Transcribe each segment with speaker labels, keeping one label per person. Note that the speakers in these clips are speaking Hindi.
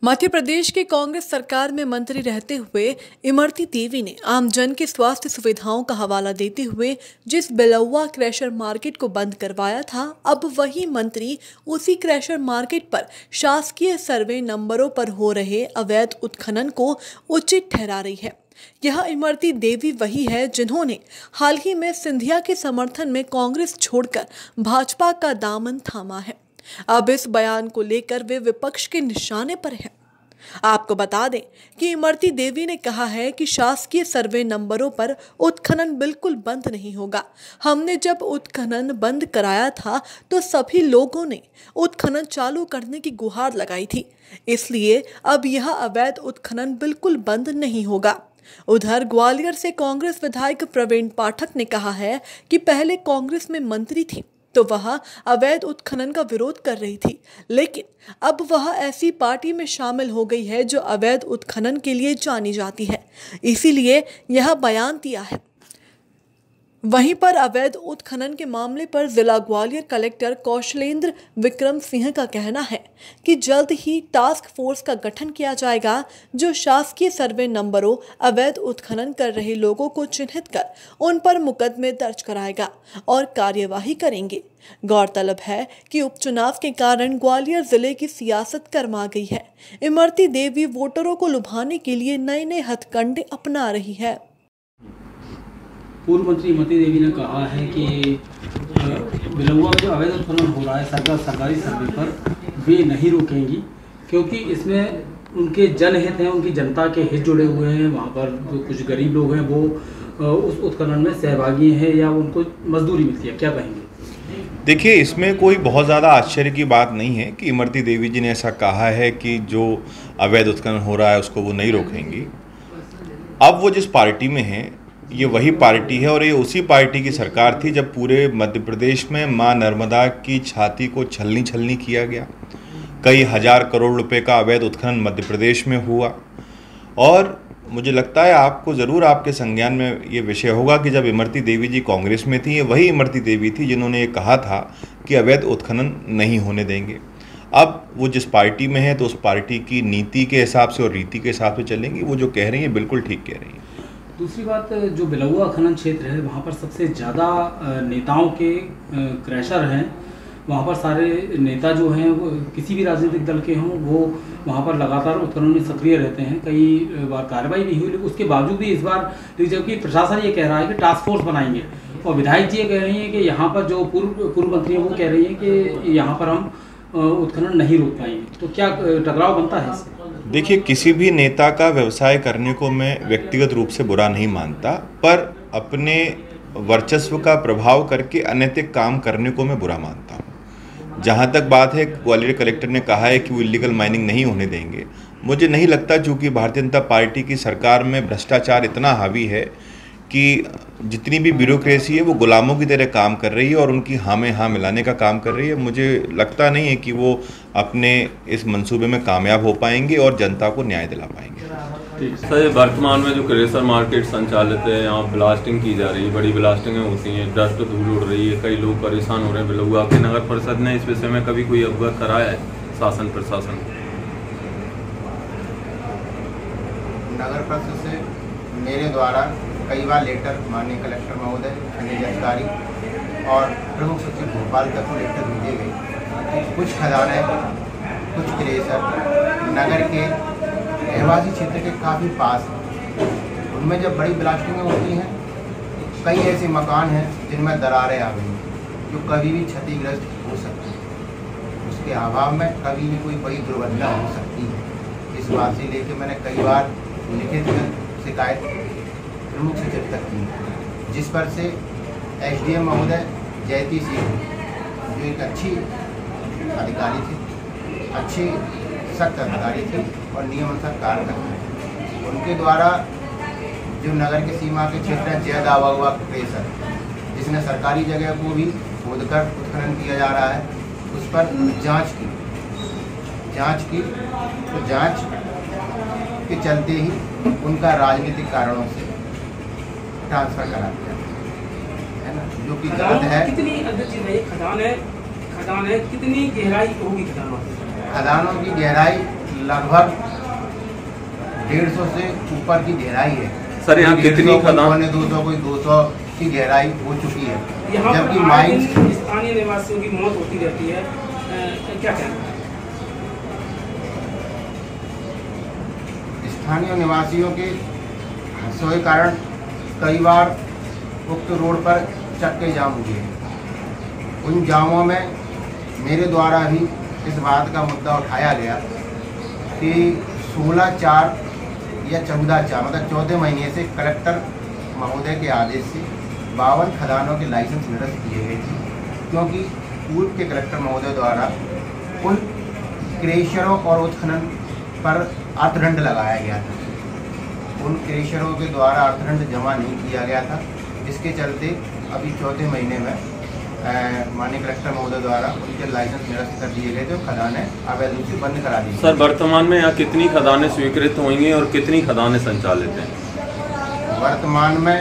Speaker 1: मध्य प्रदेश की कांग्रेस सरकार में मंत्री रहते हुए इमरती देवी ने आमजन की स्वास्थ्य सुविधाओं का हवाला देते हुए जिस बिलौवा क्रैशर मार्केट को बंद करवाया था, अब वही मंत्री उसी क्रैशर मार्केट पर शासकीय सर्वे नंबरों पर हो रहे अवैध उत्खनन को उचित ठहरा रही है। यह इमरती देवी वही है जिन्होंने हाल ही में सिंधिया के समर्थन में कांग्रेस छोड़कर भाजपा का दामन थामा है। अब इस बयान को लेकर वे विपक्ष के निशाने पर हैं। आपको बता दें कि इमरती देवी ने कहा है कि शासकीय सर्वे नंबरों पर उत्खनन बिल्कुल बंद नहीं होगा। हमने जब उत्खनन बंद कराया था तो सभी लोगों ने उत्खनन चालू करने की गुहार लगाई थी, इसलिए अब यह अवैध उत्खनन बिल्कुल बंद नहीं होगा। उधर ग्वालियर से कांग्रेस विधायक प्रवीण पाठक ने कहा है कि पहले कांग्रेस में मंत्री थी तो वह अवैध उत्खनन का विरोध कर रही थी, लेकिन अब वह ऐसी पार्टी में शामिल हो गई है जो अवैध उत्खनन के लिए जानी जाती है, इसीलिए यह बयान दिया है। वहीं पर अवैध उत्खनन के मामले पर जिला ग्वालियर कलेक्टर कौशलेंद्र विक्रम सिंह का कहना है कि जल्द ही टास्क फोर्स का गठन किया जाएगा जो शासकीय सर्वे नंबरों अवैध उत्खनन कर रहे लोगों को चिन्हित कर उन पर मुकदमे दर्ज कराएगा और कार्यवाही करेंगे। गौरतलब है कि उपचुनाव के कारण ग्वालियर जिले की सियासत गरमा गई है। इमरती देवी वोटरों को लुभाने के लिए नए नए हथकंडे अपना रही है।
Speaker 2: पूर्व मंत्री इमरती देवी ने कहा है कि बिलौवा जो अवैध उत्खनन हो रहा है सरकारी सर्वे पर वे नहीं रोकेंगी, क्योंकि इसमें उनके जनहित हैं, उनकी जनता के हित जुड़े हुए हैं। वहाँ पर जो कुछ गरीब लोग हैं वो उस उत्खनन में सहभागी हैं या उनको मजदूरी मिलती है। क्या कहेंगे?
Speaker 3: देखिए, इसमें कोई बहुत ज़्यादा आश्चर्य की बात नहीं है कि इमरती देवी जी ने ऐसा कहा है कि जो अवैध उत्खनन हो रहा है उसको वो नहीं रोकेंगी। अब वो जिस पार्टी में हैं ये वही पार्टी है और ये उसी पार्टी की सरकार थी जब पूरे मध्य प्रदेश में मां नर्मदा की छाती को छलनी किया गया। कई हजार करोड़ रुपए का अवैध उत्खनन मध्य प्रदेश में हुआ और मुझे लगता है आपको ज़रूर आपके संज्ञान में ये विषय होगा कि जब इमरती देवी जी कांग्रेस में थी, ये वही इमरती देवी थी जिन्होंने ये कहा था कि अवैध उत्खनन नहीं होने देंगे। अब वो जिस पार्टी में है तो उस पार्टी की नीति के हिसाब से और रीति के हिसाब से चलेंगी। वो जो कह रही हैं बिल्कुल ठीक कह रही हैं।
Speaker 2: दूसरी बात, जो बिलौवा खनन क्षेत्र है वहाँ पर सबसे ज़्यादा नेताओं के क्रैशर हैं। वहाँ पर सारे नेता जो हैं वो किसी भी राजनीतिक दल के हों वो वहाँ पर लगातार उत्खनन में सक्रिय रहते हैं। कई बार कार्रवाई भी हुई, लेकिन उसके बावजूद भी इस बार जबकि प्रशासन ये कह रहा है कि टास्क फोर्स बनाएंगे और विधायक जी ये कह रही हैं कि यहाँ पर जो पूर्व मंत्री हैं वो कह रही हैं कि यहाँ पर हम उत्खनन नहीं रोक पाएंगे। तो क्या टकराव बनता है इससे?
Speaker 3: देखिए, किसी भी नेता का व्यवसाय करने को मैं व्यक्तिगत रूप से बुरा नहीं मानता, पर अपने वर्चस्व का प्रभाव करके अनैतिक काम करने को मैं बुरा मानता हूँ। जहाँ तक बात है, ग्वालियर कलेक्टर ने कहा है कि वो इलीगल माइनिंग नहीं होने देंगे। मुझे नहीं लगता, चूँकि भारतीय जनता पार्टी की सरकार में भ्रष्टाचार इतना हावी है कि जितनी भी ब्यूरोक्रेसी है वो गुलामों की तरह काम कर रही है और उनकी हाँ में हाँ मिलाने का काम कर रही है। मुझे लगता नहीं है कि वो अपने इस मंसूबे में कामयाब हो पाएंगे और जनता को न्याय दिला पाएंगे।
Speaker 4: सर, वर्तमान में जो क्रैशर मार्केट संचालित है, यहाँ ब्लास्टिंग की जा रही है, बड़ी ब्लास्टिंगें होती हैं, डस्ट धूल उड़ रही है, कई लोग परेशान हो रहे हैं। बिलौवा के नगर परिषद ने इस विषय में कभी कोई अवगत कराया है शासन प्रशासन?
Speaker 5: नगर परिषद से मेरे द्वारा कई बार लेटर माननीय कलेक्टर महोदय, खनिज अधिकारी और प्रमुख सचिव भोपाल तक लेटर भेजे गए। कुछ खदानें, कुछ क्रैशर नगर के रहवासी क्षेत्र के काफ़ी पास हैं। उनमें जब बड़ी ब्लास्टिंगें होती हैं, कई ऐसे मकान हैं जिनमें दरारें आ गई जो कभी भी क्षतिग्रस्त हो सकती हैं। उसके अभाव में कभी भी कोई बड़ी दुर्घटना हो सकती है। इस बात से लेकर मैंने कई बार लिखित शिकायत प्रमुख सचिव तक की, जिस पर से एसडीएम महोदय जयती सिंह जो एक अच्छी अधिकारी थे, अच्छे सख्त अधिकारी थे और नियमानुसार कार्य करते थे, उनके द्वारा जो नगर के सीमा के क्षेत्र में जय दावा हुआ क्रैशर, जिसमें सरकारी जगह को भी खोदकर उत्खनन किया जा रहा है, उस पर जांच की तो जांच के चलते ही उनका राजनीतिक कारणों से ट्रांसफर करा दिया है ना, जो कि गलत है।
Speaker 2: कितनी खदान है, कितनी गहराई होगी खदानों
Speaker 5: की गहराई लगभग 150 से ऊपर की गहराई है
Speaker 4: सर। यहाँ कितनी खदान?
Speaker 5: 200 कोई 200 की गहराई हो चुकी है।
Speaker 2: यहाँ
Speaker 5: जबकि
Speaker 2: पर
Speaker 5: माइंस
Speaker 2: स्थानीय निवासियों की मौत होती रहती है, क्या कहना है?
Speaker 5: स्थानीय निवासियों के हादसों के कारण कई बार उक्त रोड पर चक्के जाम हुए हैं। उन जामों में मेरे द्वारा भी इस बात का मुद्दा उठाया गया कि 16/4 या 14/4 मतलब 14 महीने से कलेक्टर महोदय के आदेश से 52 खदानों के लाइसेंस निरस्त किए गए थे, क्योंकि पूर्व के कलेक्टर महोदय द्वारा उन क्रेशरों और उत्खनन पर अर्थदंड लगाया गया था। उन क्रेशरों के द्वारा अर्थदंड जमा नहीं किया गया था, जिसके चलते अभी 14 महीने में माननीय कलेक्टर महोदय द्वारा उनके लाइसेंस निरस्त कर दिए गए, जो खदानें अवैध रूप से बंद करा दी।
Speaker 4: सर वर्तमान में यहाँ कितनी खदानें स्वीकृत होंगी और कितनी खदानें संचालित हैं?
Speaker 5: वर्तमान में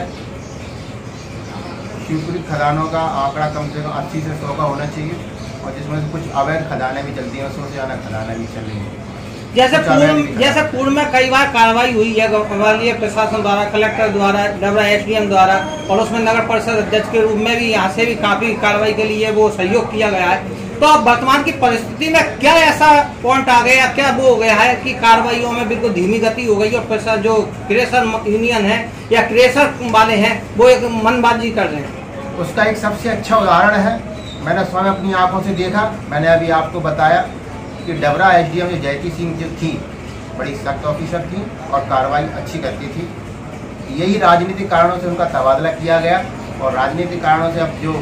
Speaker 5: स्वीकृत खदानों का आंकड़ा कम से कम 80 से 100 का होना चाहिए, और जिसमें से कुछ अवैध खदानें भी चलती हैं, 100 से ज़्यादा खदानें भी चल रही हैं।
Speaker 6: जैसे पूर्व में कई बार कार्रवाई हुई है ग्वालियर प्रशासन द्वारा, कलेक्टर द्वारा, डबरा SDM द्वारा, और उसमें नगर परिषद अध्यक्ष के रूप में भी यहाँ से भी काफी कार्रवाई के लिए वो सहयोग किया गया है। तो अब वर्तमान की परिस्थिति में क्या ऐसा पॉइंट आ गया, क्या वो हो गया है कि कार्रवाइयों में बिल्कुल धीमी गति हो गई और जो क्रेशर यूनियन है या क्रेशर वाले हैं वो एक मनबाजी कर रहे हैं?
Speaker 5: उसका एक सबसे अच्छा उदाहरण है, मैंने स्वयं अपनी आंखों से देखा। मैंने अभी आपको बताया कि डबरा SDM जो जयती सिंह जो थी, बड़ी सख्त ऑफिसर थी और कार्रवाई अच्छी करती थी। यही राजनीतिक कारणों से उनका तबादला किया गया, और राजनीतिक कारणों से अब जो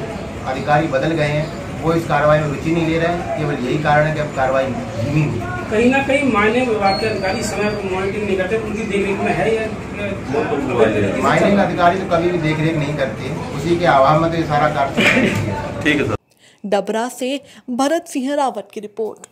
Speaker 5: अधिकारी बदल गए हैं वो इस कार्रवाई में रुचि नहीं ले रहे हैं। केवल यही कारण है कि अब कार्रवाई धीमी हुई।
Speaker 2: कहीं ना कहीं माइनिंग विभाग के अधिकारी समय पर मॉनिटरिंग नहीं करते, उनकी देखरेख में है या?
Speaker 5: माइनिंग अधिकारी तो कभी भी देखरेख नहीं करते, उसी के अभाव में तो ये सारा कार्य।
Speaker 4: ठीक है सर।
Speaker 1: डबरा से भरत सिंह रावत की रिपोर्ट।